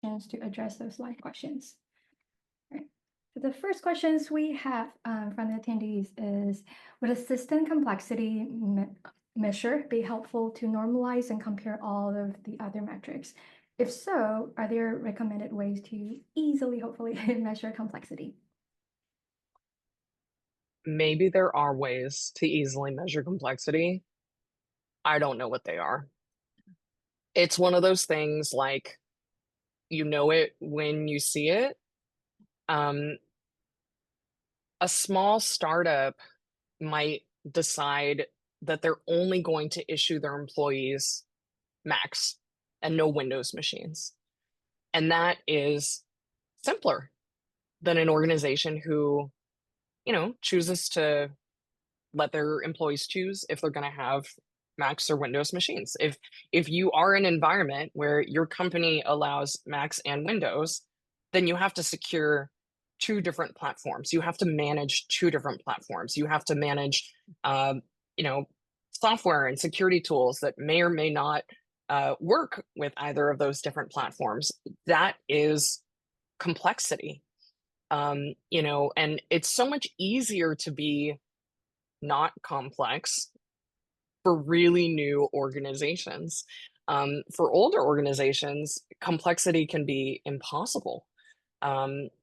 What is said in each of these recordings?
questions to address those live questions. All right. So the first questions we have from the attendees is, would a system complexity measure be helpful to normalize and compare all of the other metrics? If so, are there recommended ways to easily, hopefully, measure complexity? Maybe there are ways to easily measure complexity. I don't know what they are. It's one of those things like you know it when you see it. Um, a small startup might decide that they're only going to issue their employees Macs and no Windows machines. And that is simpler than an organization who, chooses to let their employees choose if they're going to have Macs or Windows machines. If you are an environment where your company allows Macs and Windows, then you have to secure two different platforms. You have to manage two different platforms. You have to manage, you know, software and security tools that may or may not work with either of those different platforms. That is complexity. And it's so much easier to be not complex for really new organizations. For older organizations, complexity can be impossible.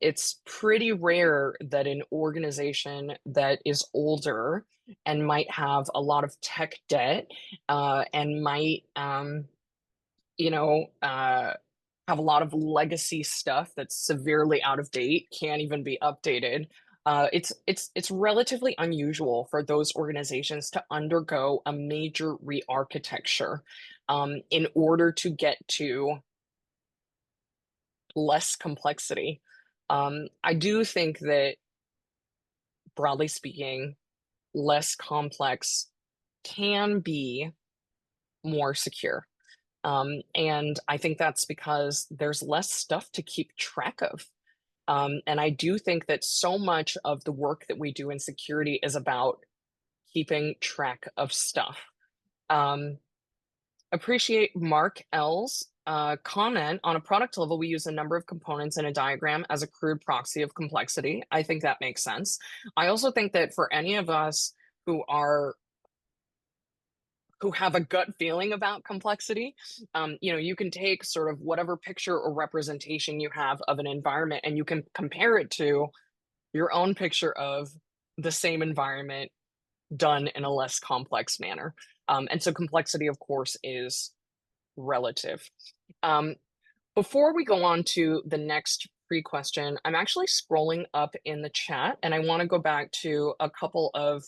It's pretty rare that an organization that is older and might have a lot of tech debt and might, have a lot of legacy stuff that's severely out of date, can't even be updated. It's relatively unusual for those organizations to undergo a major re-architecture in order to get to less complexity. I do think that, broadly speaking, less complex can be more secure. And I think that's because there's less stuff to keep track of. And I do think that so much of the work that we do in security is about keeping track of stuff. Appreciate Mark L's comment on a product level. We use a number of components in a diagram as a crude proxy of complexity. I think that makes sense. I also think that for any of us who have a gut feeling about complexity, you can take sort of whatever picture or representation you have of an environment and you can compare it to your own picture of the same environment done in a less complex manner. And so complexity, of course, is relative. Before we go on to the next pre-question, I'm actually scrolling up in the chat and I want to go back to a couple of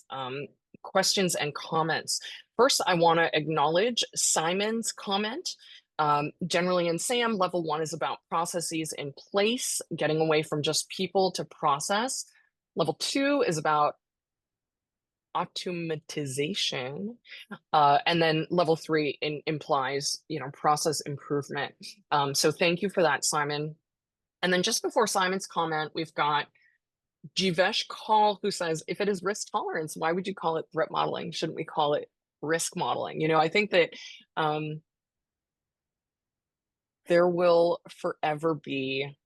questions and comments. First, I want to acknowledge Simon's comment. Generally in SAM, level 1 is about processes in place, getting away from just people to process. Level 2 is about automatization. And then level 3 implies, process improvement. So thank you for that, Simon. And then just before Simon's comment, we've got Jivesh Kaul, who says, if it is risk tolerance, why would you call it threat modeling? Shouldn't we call it risk modeling? I think that there will forever be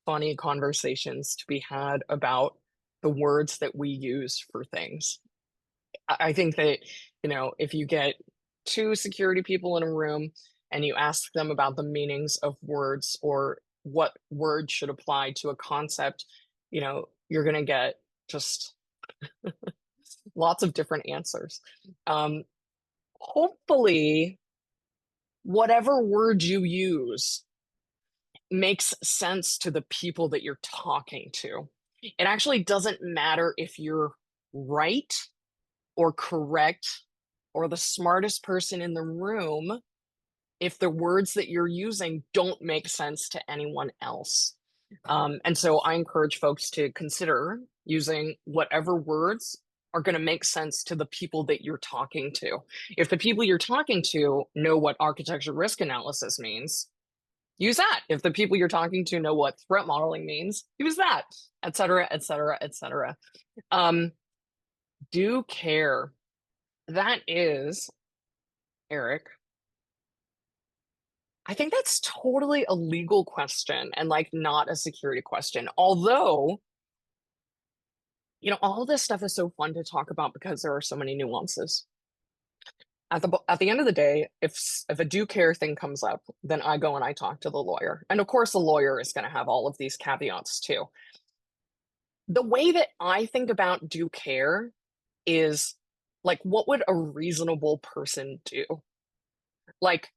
funny conversations to be had about the words that we use for things. I think that, if you get two security people in a room and you ask them about the meanings of words or what word should apply to a concept, you're going to get just lots of different answers. Hopefully, whatever word you use makes sense to the people that you're talking to. It actually doesn't matter if you're right or correct or the smartest person in the room if the words that you're using don't make sense to anyone else. And so I encourage folks to consider using whatever words are going to make sense to the people that you're talking to. If the people you're talking to know what architecture risk analysis means, use that. If the people you're talking to know what threat modeling means, use that, et cetera, et cetera, et cetera. Do care. That is, Eric, I think that's totally a legal question and like not a security question. Although, all this stuff is so fun to talk about because there are so many nuances. At the end of the day, if a do care thing comes up, then I go and I talk to the lawyer. And of course, the lawyer is going to have all of these caveats too. The way that I think about do care is like, what would a reasonable person do? Like,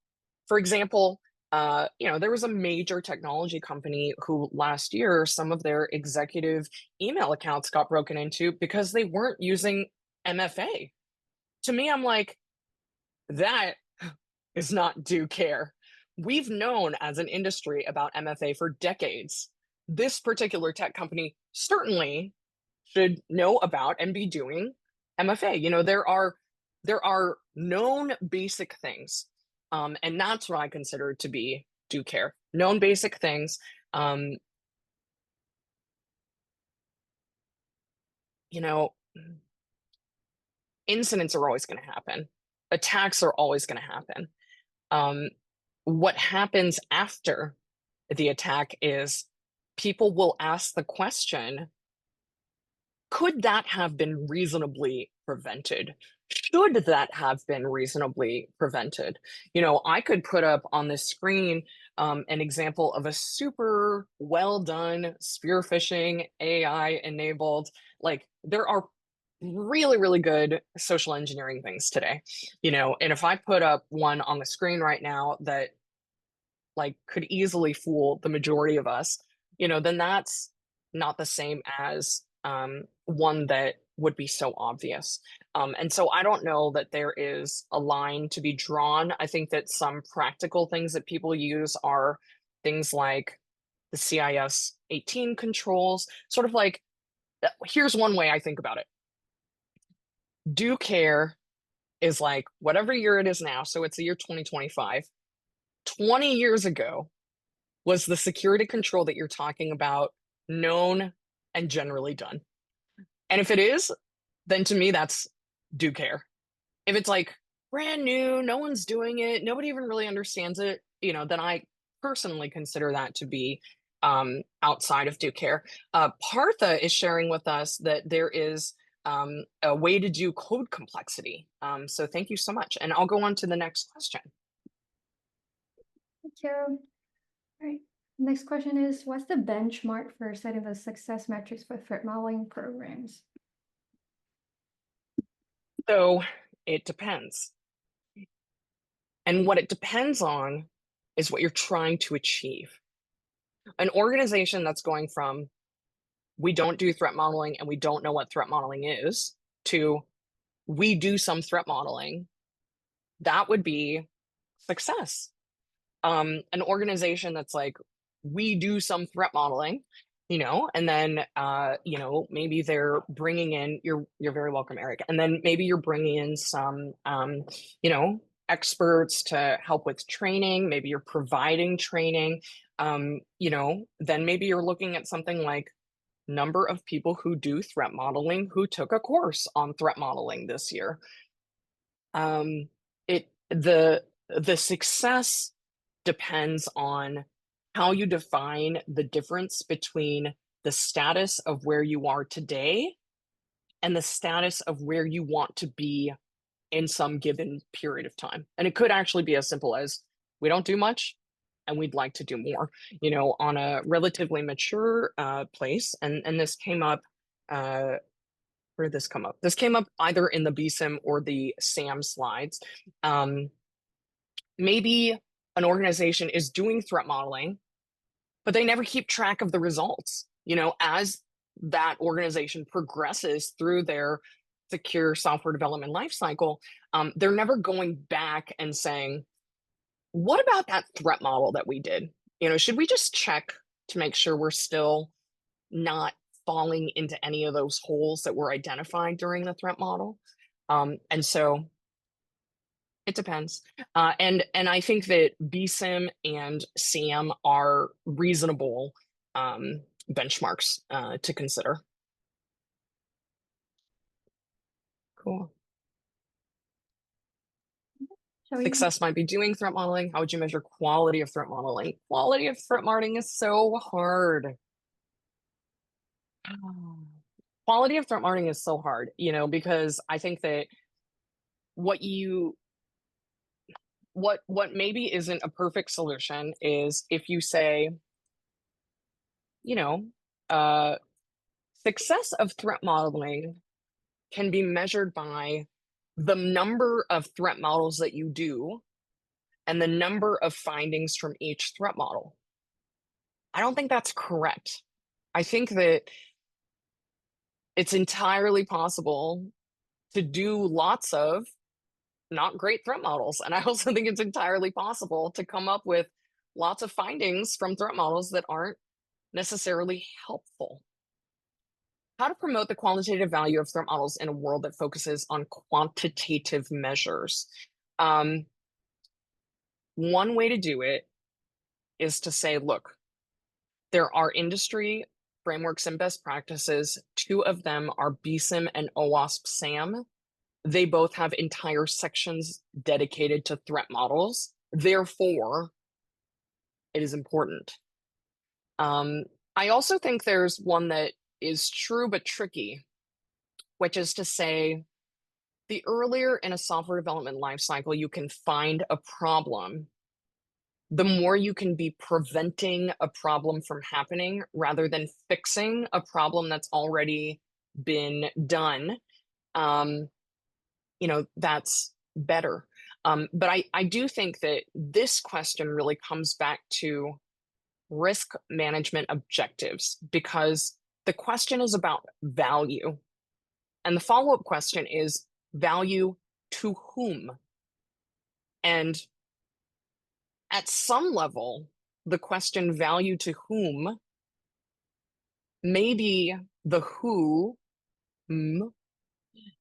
for example, there was a major technology company who last year, some of their executive email accounts got broken into because they weren't using MFA. To me, I'm like, that is not due care. We've known as an industry about MFA for decades. This particular tech company certainly should know about and be doing MFA. There are known basic things, and that's what I consider to be due care. Known basic things. Um, you know, Incidents are always going to happen. Attacks are always going to happen. Um, what happens after the attack is people will ask the question, could that have been reasonably prevented? Should that have been reasonably prevented? I could put up on the screen an example of a super well done spear phishing AI enabled, like there are really, really good social engineering things today, and if I put up one on the screen right now that like could easily fool the majority of us, then that's not the same as one that would be so obvious. And so I don't know that there is a line to be drawn. I think that some practical things that people use are things like the CIS 18 controls, sort of like, here's one way I think about it. Do care is like whatever year it is now. So it's the year 2025. 20 years ago, was the security control that you're talking about known and generally done? And if it is, then to me, that's do care. If it's like brand new, no one's doing it, nobody even really understands it, then I personally consider that to be outside of do care. Partha is sharing with us that there is a way to do code complexity. So thank you so much. And I'll go on to the next question. Thank you. All right. Next question is, what's the benchmark for setting the success metrics for threat modeling programs? So it depends. And what it depends on is what you're trying to achieve. An organization that's going from, we don't do threat modeling and we don't know what threat modeling is, to we do some threat modeling, that would be success. An organization that's like, we do some threat modeling, and then maybe they're bringing in, you're very welcome, Eric, and then maybe you're bringing in some experts to help with training, maybe you're providing training, then maybe you're looking at something like number of people who do threat modeling who took a course on threat modeling this year. The success depends on how you define the difference between the status of where you are today and the status of where you want to be in some given period of time. And it could actually be as simple as, we don't do much and we'd like to do more, on a relatively mature place. And this came up, where did this come up? This came up either in the BSIM or the SAM slides. Maybe an organization is doing threat modeling, but they never keep track of the results. As that organization progresses through their secure software development lifecycle, they're never going back and saying, what about that threat model that we did? Should we just check to make sure we're still not falling into any of those holes that were identified during the threat model? And so it depends. And I think that BSIM and SAM are reasonable benchmarks to consider. Cool. Shall we? Success might be doing threat modeling. How would you measure quality of threat modeling? Quality of threat modeling is so hard. Quality of threat modeling is so hard, because I think that what you what maybe isn't a perfect solution is if you say, you know, uh, success of threat modeling can be measured by the number of threat models that you do and the number of findings from each threat model. I don't think that's correct. I think that it's entirely possible to do lots of not great threat models. And I also think it's entirely possible to come up with lots of findings from threat models that aren't necessarily helpful. How to promote the qualitative value of threat models in a world that focuses on quantitative measures. One way to do it is to say, look, there are industry frameworks and best practices. Two of them are BSIM and OWASP SAM. They both have entire sections dedicated to threat models. Therefore, it is important. I also think there's one that is true but tricky, which is to say, the earlier in a software development lifecycle you can find a problem, the more you can be preventing a problem from happening rather than fixing a problem that's already been done. That's better. But I do think that this question really comes back to risk management objectives, because the question is about value. And the follow-up question is value to whom? And at some level, the question value to whom, maybe the who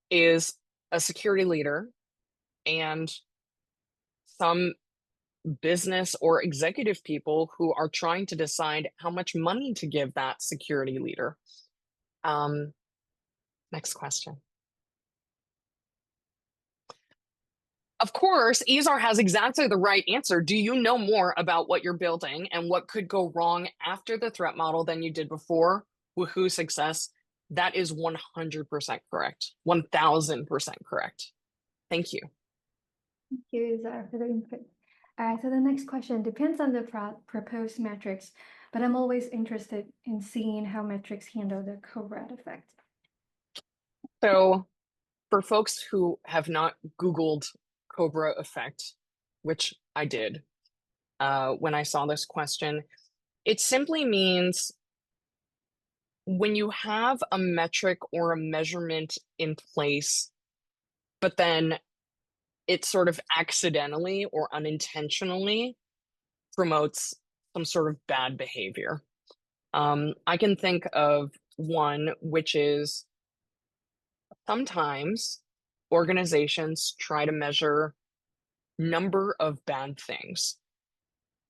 is a security leader and some business or executive people who are trying to decide how much money to give that security leader. Next question. Of course, Izar has exactly the right answer. Do you know more about what you're building and what could go wrong after the threat model than you did before? Woohoo, success. That is 100% correct. 1000% correct. Thank you. Thank you, Zara, for the input. All right, so the next question depends on the proposed metrics, but I'm always interested in seeing how metrics handle the cobra effect. So for folks who have not Googled Cobra effect, which I did when I saw this question, it simply means when you have a metric or a measurement in place, but then it sort of accidentally or unintentionally promotes some sort of bad behavior. I can think of one, which is sometimes organizations try to measure number of bad things.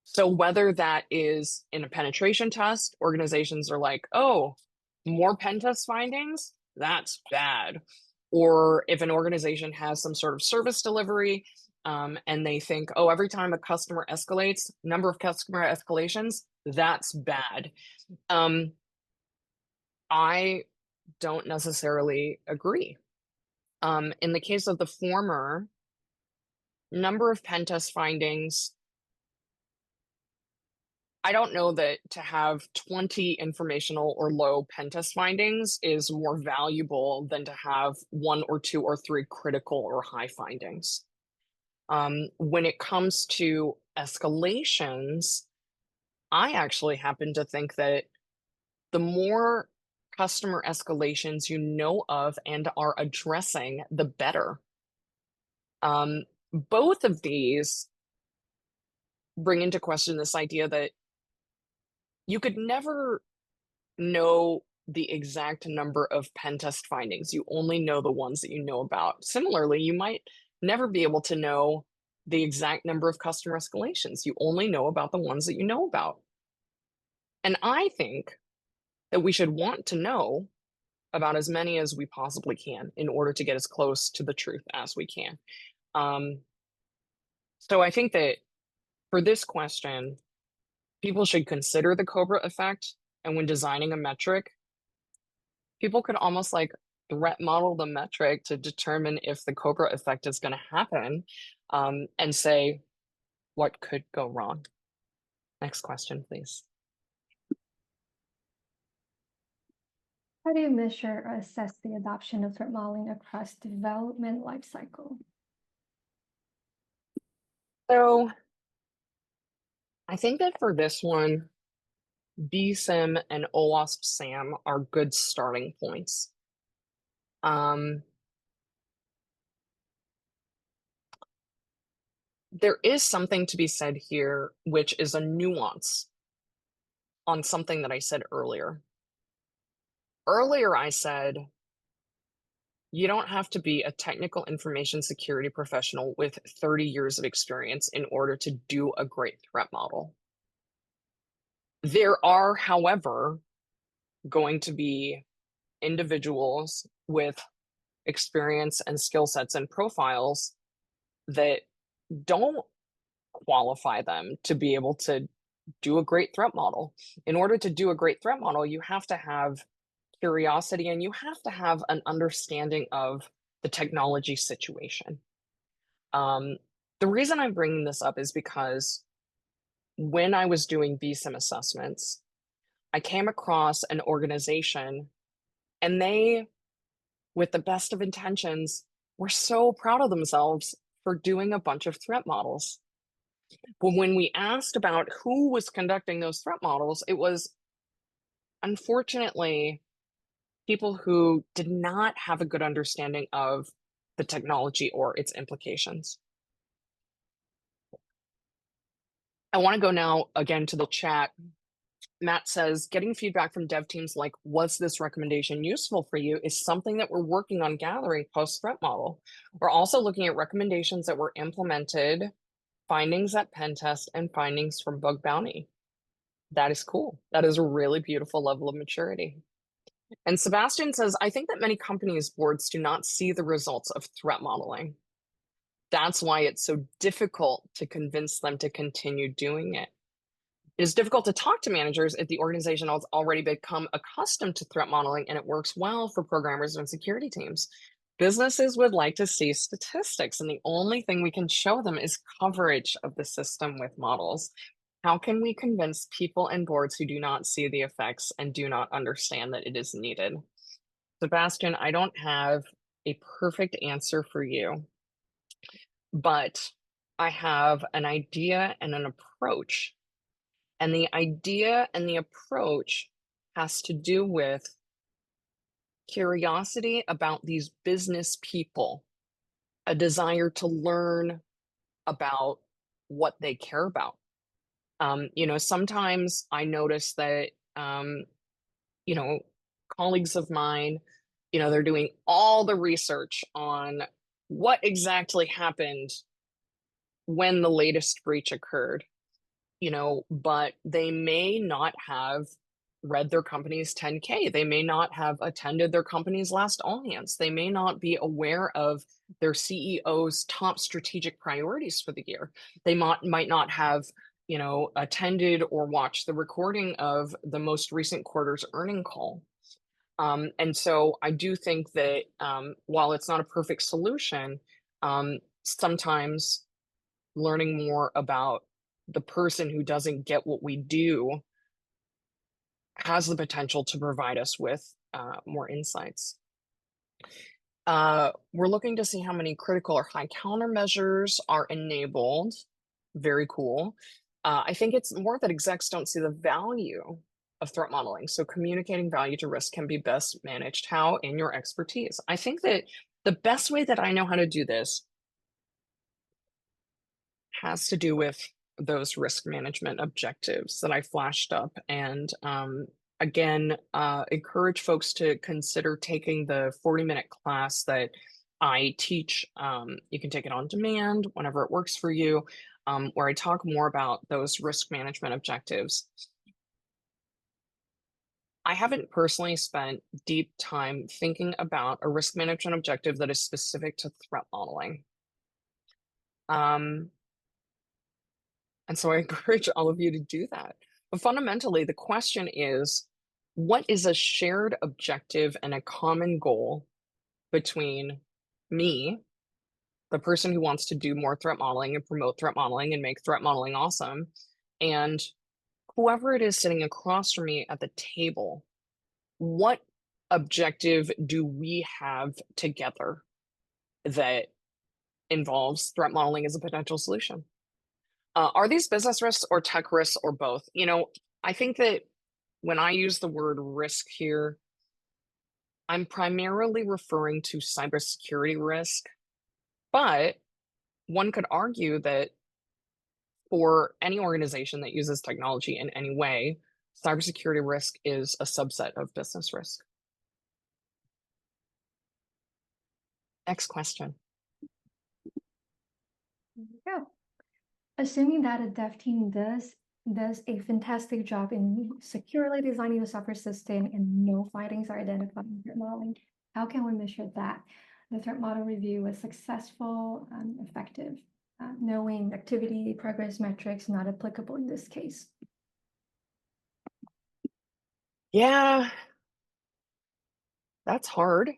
So whether that is in a penetration test, organizations are like, oh, more pen test findings, that's bad. Or if an organization has some sort of service delivery and they think, oh, every time a customer escalates, number of customer escalations, that's bad. I don't necessarily agree. In the case of the former, number of pen test findings, I don't know that to have 20 informational or low pen test findings is more valuable than to have 1 or 2 or 3 critical or high findings. When it comes to escalations, I actually happen to think that the more customer escalations you know of and are addressing, the better. Both of these bring into question this idea that you could never know the exact number of pen test findings. You only know the ones that you know about. Similarly, you might never be able to know the exact number of customer escalations. You only know about the ones that you know about. And I think that we should want to know about as many as we possibly can in order to get as close to the truth as we can. So I think that for this question, people should consider the Cobra effect. And when designing a metric, people could almost like threat model the metric to determine if the Cobra effect is going to happen, and say what could go wrong. Next question, please. How do you measure or assess the adoption of threat modeling across development lifecycle? So I think that for this one, BSIM and OWASP SAM are good starting points. There is something to be said here, which is a nuance on something that I said earlier. Earlier, I said, you don't have to be a technical information security professional with 30 years of experience in order to do a great threat model. There are, however, going to be individuals with experience and skill sets and profiles that don't qualify them to be able to do a great threat model. In order to do a great threat model, you have to have curiosity and you have to have an understanding of the technology situation. The reason I'm bringing this up is because when I was doing BSIM assessments, I came across an organization and they, with the best of intentions, were so proud of themselves for doing a bunch of threat models. But when we asked about who was conducting those threat models, it was unfortunately people who did not have a good understanding of the technology or its implications. I want to go now again to the chat. Matt says, getting feedback from dev teams like, was this recommendation useful for you, is something that we're working on gathering post-threat model. We're also looking at recommendations that were implemented, findings at pen test, and findings from bug bounty. That is cool. That is a really beautiful level of maturity. And Sebastian says, I think that many companies' boards do not see the results of threat modeling. That's why it's so difficult to convince them to continue doing it. It is difficult to talk to managers if the organization has already become accustomed to threat modeling and it works well for programmers and security teams. Businesses would like to see statistics, and the only thing we can show them is coverage of the system with models. How can we convince people and boards who do not see the effects and do not understand that it is needed? Sebastian, I don't have a perfect answer for you, but I have an idea and an approach. And the idea and the approach has to do with curiosity about these business people, a desire to learn about what they care about. Sometimes I notice that, colleagues of mine, they're doing all the research on what exactly happened when the latest breach occurred, but they may not have read their company's 10K. They may not have attended their company's last all hands. They may not be aware of their CEO's top strategic priorities for the year. They might not have, attended or watched the recording of the most recent quarter's earning call. And so I do think that while it's not a perfect solution, sometimes learning more about the person who doesn't get what we do has the potential to provide us with more insights. We're looking to see how many critical or high countermeasures are enabled. Very cool. I think it's more that execs don't see the value of threat modeling. So communicating value to risk can be best managed. How? In your expertise. I think that the best way that I know how to do this has to do with those risk management objectives that I flashed up. And again, encourage folks to consider taking the 40-minute class that I teach. You can take it on demand whenever it works for you, where I talk more about those risk management objectives. I haven't personally spent deep time thinking about a risk management objective that is specific to threat modeling. And so I encourage all of you to do that. But fundamentally, the question is, what is a shared objective and a common goal between me, the person who wants to do more threat modeling and promote threat modeling and make threat modeling awesome, and whoever it is sitting across from me at the table? What objective do we have together that involves threat modeling as a potential solution? Are these business risks or tech risks or both? I think that when I use the word risk here, I'm primarily referring to cybersecurity risk, but one could argue that for any organization that uses technology in any way, cybersecurity risk is a subset of business risk. Next question. There you go. Assuming that a dev team does a fantastic job in securely designing the software system and no findings are identified in threat modeling, how can we measure that the threat model review was successful and effective? Knowing activity progress metrics not applicable in this case. Yeah, that's hard.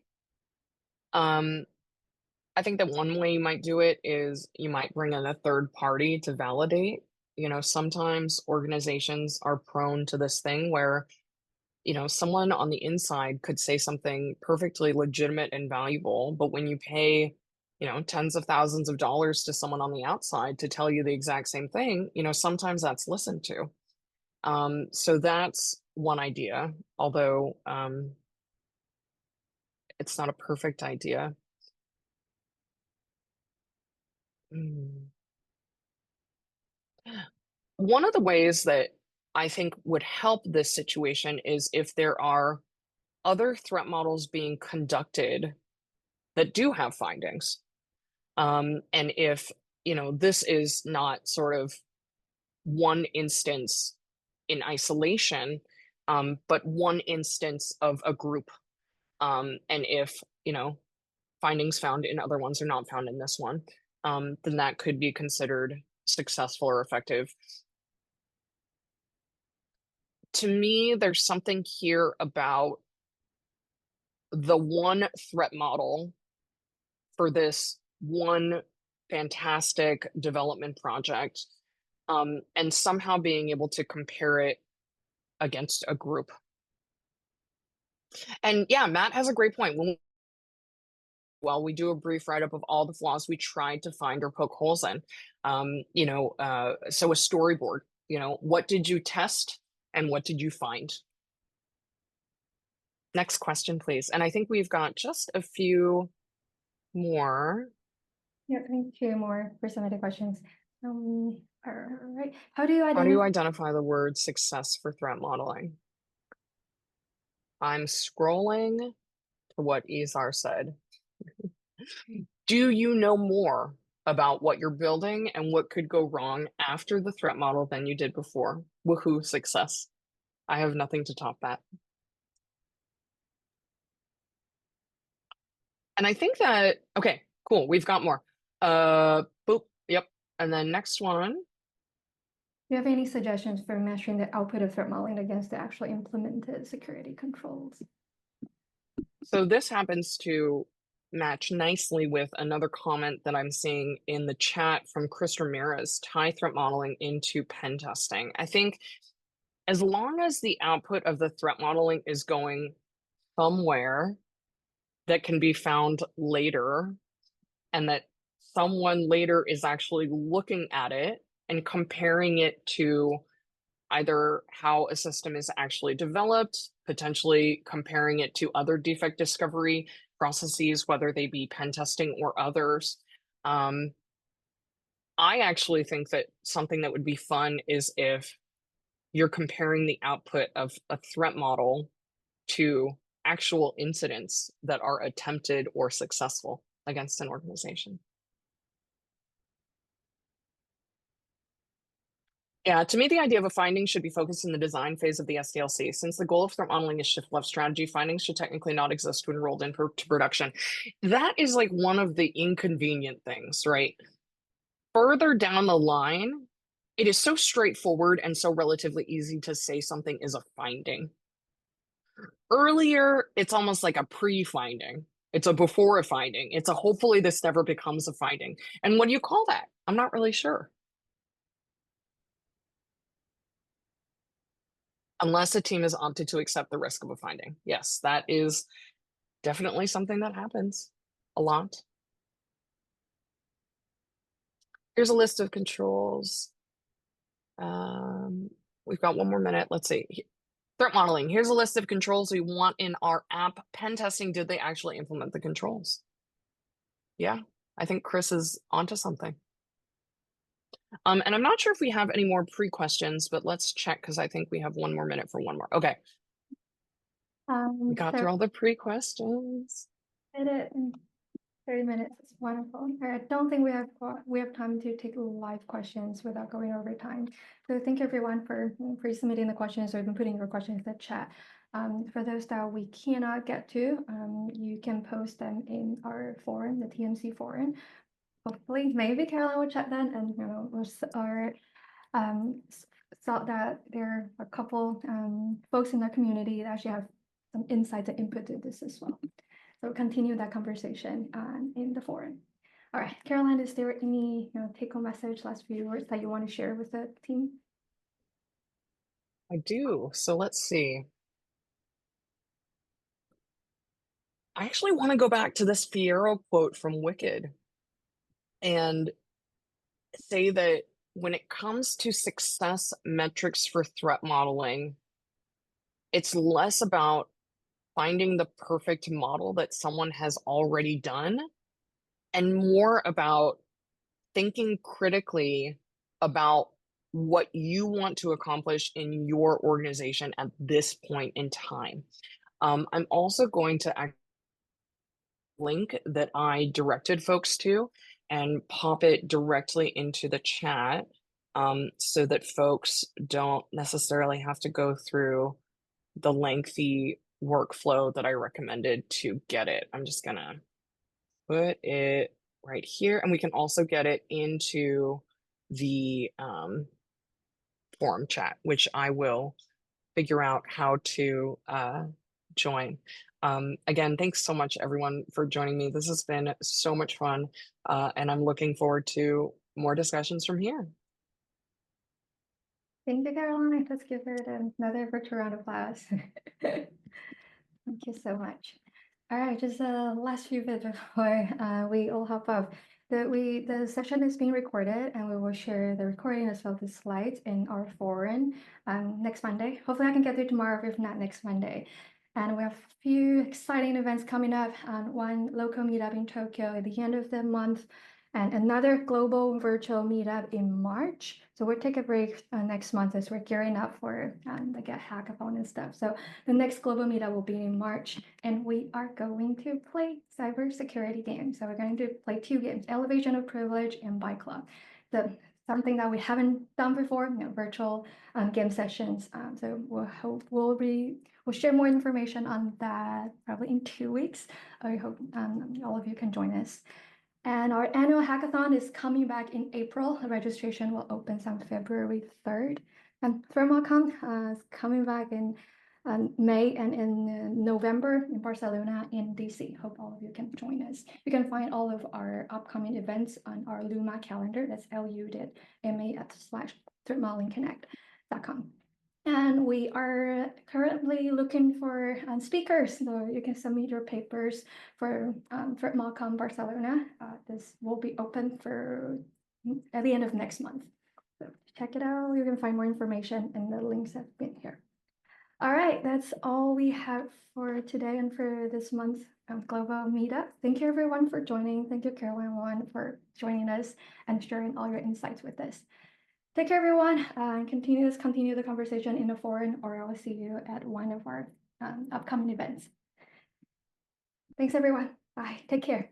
I think that one way you might do it is you might bring in a third party to validate. Sometimes organizations are prone to this thing where, someone on the inside could say something perfectly legitimate and valuable, but when you pay, tens of thousands of dollars to someone on the outside to tell you the exact same thing, sometimes that's listened to. So that's one idea, although it's not a perfect idea. Hmm. One of the ways that I think would help this situation is if there are other threat models being conducted that do have findings. And if, this is not sort of one instance in isolation, but one instance of a group. And if, findings found in other ones are not found in this one, then that could be considered successful or effective. To me, there's something here about the one threat model for this one fantastic development project, and somehow being able to compare it against a group. And yeah, Matt has a great point. While we do a brief write-up of all the flaws we tried to find or poke holes in. So a storyboard, what did you test and what did you find? Next question, please. And I think we've got just a few more. Yeah, I think two more for some of the questions. All right. How do you How do you identify? identify the word success for threat modeling? I'm scrolling to what Izar said. Do you know more about what you're building and what could go wrong after the threat model than you did before? Woohoo, success. I have nothing to top that. And I think that, okay, cool. We've got more. Boop. Yep. And then next one. Do you have any suggestions for measuring the output of threat modeling against the actually implemented security controls? So this happens to match nicely with another comment that I'm seeing in the chat from Chris Ramirez, tie threat modeling into pen testing. I think as long as the output of the threat modeling is going somewhere that can be found later, and that someone later is actually looking at it and comparing it to either how a system is actually developed, potentially comparing it to other defect discovery processes, whether they be pen testing or others. I actually think that something that would be fun is if you're comparing the output of a threat model to actual incidents that are attempted or successful against an organization. Yeah, to me, the idea of a finding should be focused in the design phase of the SDLC. Since the goal of threat modeling is shift left strategy, findings should technically not exist when rolled into production. That is like one of the inconvenient things, right? Further down the line, It is so straightforward and so relatively easy to say something is a finding. Earlier, it's almost like a pre-finding. It's a before a finding. It's a hopefully this never becomes a finding. And what do you call that? I'm not really sure. Unless a team has opted to accept the risk of a finding. Yes, that is definitely something that happens a lot. Here's a list of controls. We've got 1 more minute. Let's see. Threat modeling. Here's a list of controls we want in our app. Pen testing, did they actually implement the controls? Yeah, I think Chris is onto something. And I'm not sure if we have any more pre-questions, but let's check because I think we have 1 more minute for one more. Okay, we got So through all the pre-questions. did it in 30 minutes. It's wonderful. I don't think we have time to take live questions without going over time. So thank you everyone for submitting the questions or even putting your questions in the chat. For those that we cannot get to, you can post them in our forum, the TMC forum. Hopefully, maybe Caroline will check that, and saw that there are a couple folks in our community that actually have some insights and input to this as well. So continue that conversation in the forum. All right, Caroline, is there any take-home message, last few words that you want to share with the team? I do. So let's see. I actually want to go back to this Fierro quote from Wicked and say that when it comes to success metrics for threat modeling, it's less about finding the perfect model that someone has already done and more about thinking critically about what you want to accomplish in your organization at this point in time. I'm also going to link that I directed folks to and pop it directly into the chat so that folks don't necessarily have to go through the lengthy workflow that I recommended to get it. I'm just gonna put it right here, and we can also get it into the forum chat, which I will figure out how to join. Again, thanks so much, everyone, for joining me. This has been so much fun, and I'm looking forward to more discussions from here. Thank you, Caroline. Let's give her another virtual round of applause. Thank you so much. All right, just last few bits before we all hop off. The session is being recorded, and we will share the recording as well as the slides in our forum next Monday. Hopefully, I can get there tomorrow, if not next Monday. And we have a few exciting events coming up. One local meetup in Tokyo at the end of the month, and another global virtual meetup in March. So we'll take a break next month as we're gearing up for the Get Hackathon and stuff. So the next global meetup will be in March, and we are going to play cybersecurity games. So we're going to play 2 games, Elevation of Privilege and Bike Club. So something that we haven't done before, virtual game sessions. So we'll share more information on that probably in 2 weeks. I hope all of you can join us. And our annual hackathon is coming back in April. The registration will open on February 3rd. And ThermalCon is coming back in May and in November in Barcelona in DC. Hope all of you can join us. You can find all of our upcoming events on our Luma calendar. That's LU.ma/threatmodelingconnect.com. And we are currently looking for speakers. So you can submit your papers for Malcolm Barcelona. This will be open for at the end of next month. So check it out. You can find more information in the links that have been here. All right, that's all we have for today and for this month's Global Meetup. Thank you everyone for joining. Thank you, Caroline Wong, for joining us and sharing all your insights with us. Take care, everyone, and continue the conversation in the forum, or I will see you at one of our upcoming events. Thanks, everyone. Bye. Take care.